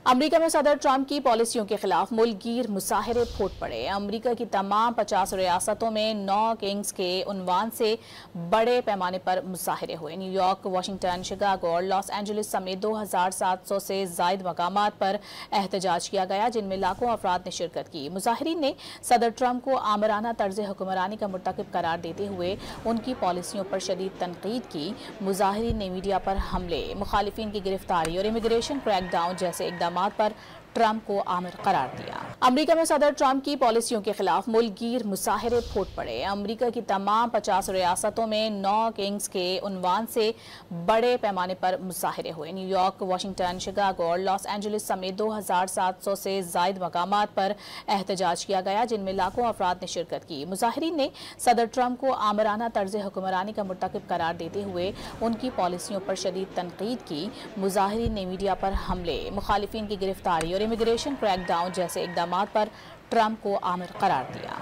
America में सदर Trump की पॉलिसियों के खिलाफ मुल्कगीर मुजाहरे फूट पड़े। अमेरिका की तमाम 50 रियासतों में 9 किंग्स के उन्वान से बड़े पैमाने पर मुजाहरे हुए। न्यूयॉर्क, वाशिंगटन, शिकागो और लॉस एंजलिस समेत 2700 से जायद मकामात पर एहतजाज किया गया, जिनमें लाखों अफराद ने शिरकत की। मुजाहिरीन ने सदर ट्रंप को आमराना तर्ज हुक्मरानी का मुर्तकिब करार देते हुए उनकी पॉलिसियों पर शदीद तनकीद की। मुजाहिरीन ने मीडिया पर हमले, मुखालिफिन की गिरफ्तारी और इमिग्रेशन क्रैकडाउन जैसे इकदाम पर ट्रंप को आमिर करार दिया। अमेरिका में सदर ट्रंप की पॉलिसियों के खिलाफ मुल्कगीर मुजाहरे फूट पड़े। अमेरिका की तमाम 50 रियासतों में 9 किंग्स के उन्वान से बड़े पैमाने पर मुजाहरे हुए। न्यूयॉर्क, वाशिंगटन, शिकागो और लॉस एंजलिस समेत 2700 से जायद मकामात पर एहतजाज किया गया, जिनमें लाखों अफराद ने शिरकत की। मुजाहिरीन ने सदर ट्रंप को आमराना तर्ज हुक्मरानी का मुर्तकिब करार देते हुए उनकी पॉलिसियों पर शदीद तनकीद की। मुजाहिरीन ने मीडिया पर हमले, मुखालिफिन की गिरफ्तारी और इमिग्रेशन क्रैकडाउन जैसे इकदाम पर ट्रंप को आमिर करार दिया।